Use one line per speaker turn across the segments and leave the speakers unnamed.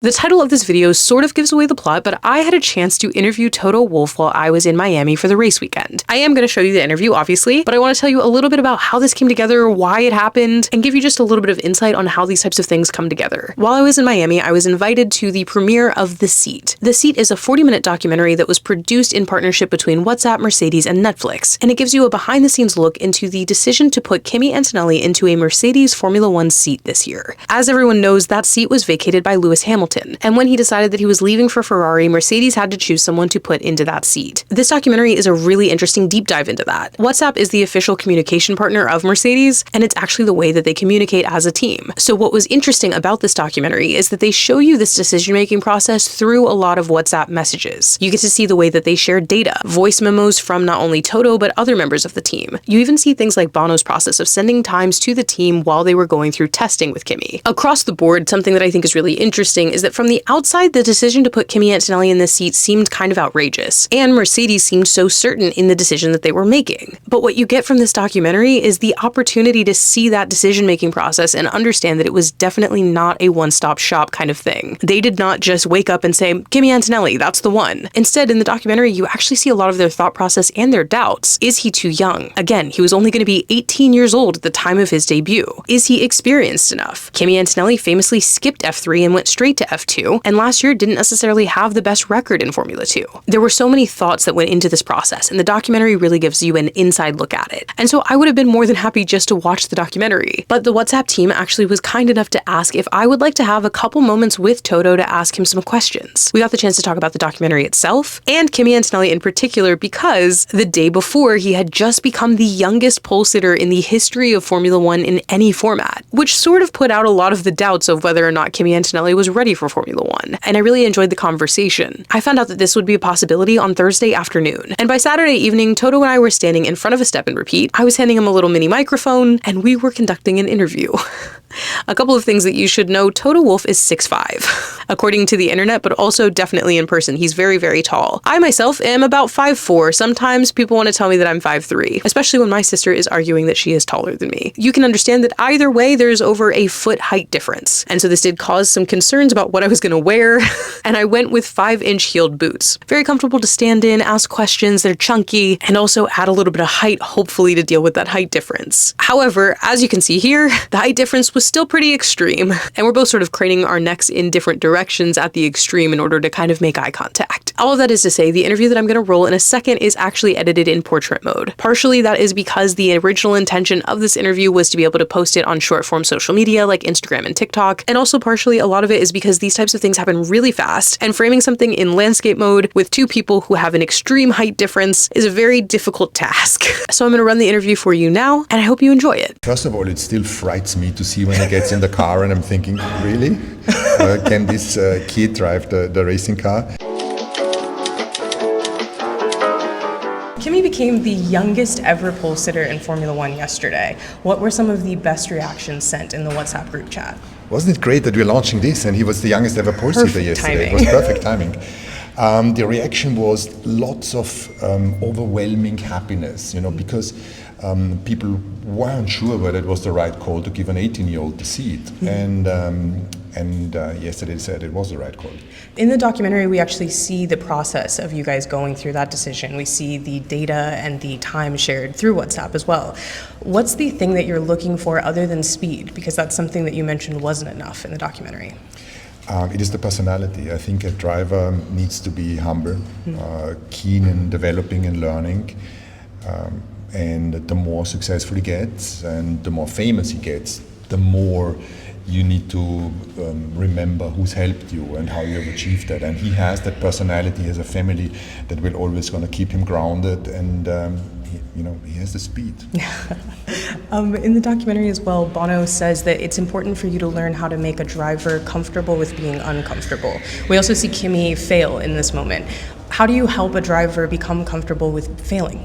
The title of this video sort of gives away the plot, but I had a chance to interview Toto Wolff while I was in Miami for the race weekend. I am going to show you the interview, obviously, but I want to tell you a little bit about how this came together, why it happened, and give you just a little bit of insight on how these types of things come together. While I was in Miami, I was invited to the premiere of The Seat. The Seat is a 40-minute documentary that was produced in partnership between WhatsApp, Mercedes, and Netflix, and it gives you a behind-the-scenes look into the decision to put Kimi Antonelli into a Mercedes Formula One seat this year. As everyone knows, that seat was vacated by Lewis Hamilton. And when he decided that he was leaving for Ferrari, Mercedes had to choose someone to put into that seat. This documentary is a really interesting deep dive into that. WhatsApp is the official communication partner of Mercedes, and it's actually the way that they communicate as a team. So what was interesting about this documentary is that they show you this decision-making process through a lot of WhatsApp messages. You get to see the way that they share data, voice memos from not only Toto, but other members of the team. You even see things like Bono's process of sending times to the team while they were going through testing with Kimi. Across the board, something that I think is really interesting is that from the outside, the decision to put Kimi Antonelli in this seat seemed kind of outrageous, and Mercedes seemed so certain in the decision that they were making. But what you get from this documentary is the opportunity to see that decision-making process and understand that it was definitely not a one-stop shop kind of thing. They did not just wake up and say, Kimi Antonelli, that's the one. Instead, in the documentary, you actually see a lot of their thought process and their doubts. Is he too young? Again, he was only going to be 18 years old at the time of his debut. Is he experienced enough? Kimi Antonelli famously skipped F3 and went straight to F2, and last year didn't necessarily have the best record in Formula 2. There were so many thoughts that went into this process, and the documentary really gives you an inside look at it. And so I would have been more than happy just to watch the documentary. But the WhatsApp team actually was kind enough to ask if I would like to have a couple moments with Toto to ask him some questions. We got the chance to talk about the documentary itself, and Kimi Antonelli in particular, because the day before he had just become the youngest pole sitter in the history of Formula One in any format, which sort of put out a lot of the doubts of whether or not Kimi Antonelli was ready for Formula One. And I really enjoyed the conversation. I found out that this would be a possibility on Thursday afternoon. And by Saturday evening, Toto and I were standing in front of a step and repeat. I was handing him a little mini microphone, and we were conducting an interview. A couple of things that you should know: Toto Wolff is 6'5", according to the internet, but also definitely in person. He's very, very tall. I myself am about 5'4". Sometimes people want to tell me that I'm 5'3", especially when my sister is arguing that she is taller than me. You can understand that either way, there's over a foot height difference. And so this did cause some concerns about what I was going to wear, and I went with 5-inch heeled boots. Very comfortable to stand in, ask questions, they're chunky, and also add a little bit of height, hopefully, to deal with that height difference. However, as you can see here, the height difference was still pretty extreme, and we're both sort of craning our necks in different directions at the extreme in order to kind of make eye contact. All of that is to say, the interview that I'm going to roll in a second is actually edited in portrait mode. Partially, that is because the original intention of this interview was to be able to post it on short-form social media like Instagram and TikTok, and also partially a lot of it is because these types of things happen really fast, and framing something in landscape mode with two people who have an extreme height difference is a very difficult task. So I'm going to run the interview for you now, and I hope you enjoy it.
First of all, it still frights me to see when he gets in the car, and I'm thinking, really? Can this kid drive the racing car?
Kimi became the youngest ever pole sitter in Formula One yesterday. What were some of the best reactions sent in the WhatsApp group chat?
Wasn't it great that we're launching this and he was the youngest ever pole sitter yesterday? It was perfect timing. The reaction was lots of overwhelming happiness, because people weren't sure whether it was the right call to give an 18-year-old the seat. And yesterday they said it was the right call.
In the documentary, we actually see the process of you guys going through that decision. We see the data and the time shared through WhatsApp as well. What's the thing that you're looking for other than speed? Because that's something that you mentioned wasn't enough in the documentary.
It is the personality. I think a driver needs to be humble, keen in developing and learning. And the more successful he gets and the more famous he gets, the more you need to remember who's helped you and how you have achieved that. And he has that personality, he has a family that will always going to keep him grounded, and he has the speed.
In the documentary as well, Bono says that it's important for you to learn how to make a driver comfortable with being uncomfortable. We also see Kimi fail in this moment. How do you help a driver become comfortable with failing?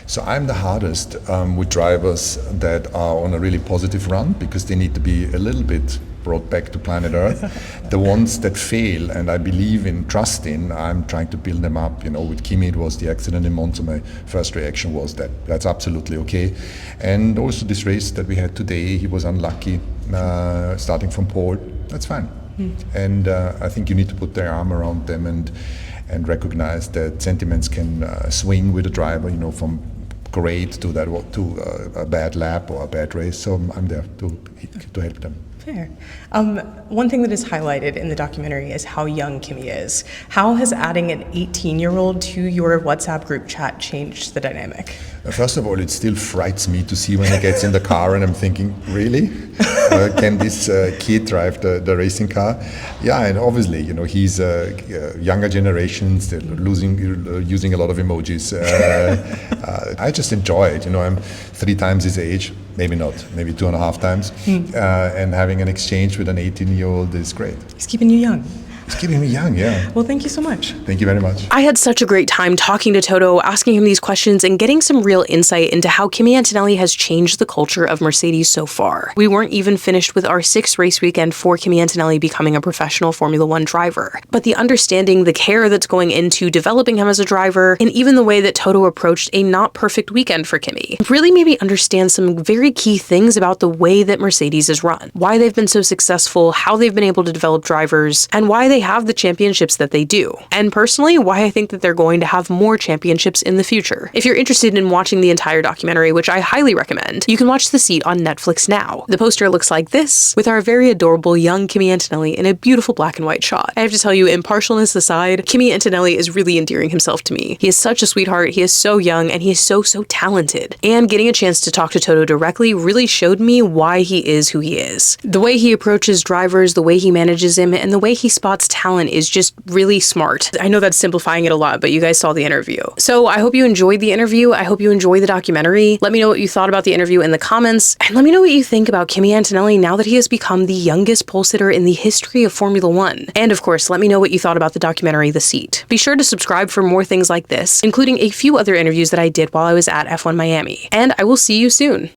So I'm the hardest with drivers that are on a really positive run, because they need to be a little bit brought back to planet Earth. The ones that fail, and I believe in, trust in, I'm trying to build them up. With Kimi, it was the accident in Monza. My first reaction was that's absolutely okay. And also this race that we had today, he was unlucky, starting from pole. That's fine. And I think you need to put their arm around them and recognize that sentiments can swing with a driver, from great to a bad lap or a bad race. So I'm there to help them.
Fair. One thing that is highlighted in the documentary is how young Kimi is. How has adding an 18-year-old to your WhatsApp group chat changed the dynamic?
First of all, it still frights me to see when he gets in the car and I'm thinking, really? Can this kid drive the racing car? Yeah, and obviously, he's younger generations, they're using a lot of emojis. I just enjoy it. I'm 3 times his age, maybe not, maybe 2.5 times. And having an exchange with an 18-year-old is great.
He's keeping you young.
It's keeping me young, yeah.
Well, thank you so much.
Thank you very much.
I had such a great time talking to Toto, asking him these questions, and getting some real insight into how Kimi Antonelli has changed the culture of Mercedes so far. We weren't even finished with our 6th race weekend for Kimi Antonelli becoming a professional Formula One driver. But the understanding, the care that's going into developing him as a driver, and even the way that Toto approached a not perfect weekend for Kimi, really made me understand some very key things about the way that Mercedes is run, why they've been so successful, how they've been able to develop drivers, and why they have the championships that they do. And personally, why I think that they're going to have more championships in the future. If you're interested in watching the entire documentary, which I highly recommend, you can watch The Seat on Netflix now. The poster looks like this, with our very adorable young Kimi Antonelli in a beautiful black and white shot. I have to tell you, impartialness aside, Kimi Antonelli is really endearing himself to me. He is such a sweetheart, he is so young, and he is so talented. And getting a chance to talk to Toto directly really showed me why he is who he is. The way he approaches drivers, the way he manages him, and the way he spots talent is just really smart. I know that's simplifying it a lot, but you guys saw the interview. So I hope you enjoyed the interview. I hope you enjoyed the documentary. Let me know what you thought about the interview in the comments, and let me know what you think about Kimi Antonelli now that he has become the youngest pole sitter in the history of Formula One. And of course, let me know what you thought about the documentary The Seat. Be sure to subscribe for more things like this, including a few other interviews that I did while I was at F1 Miami. And I will see you soon.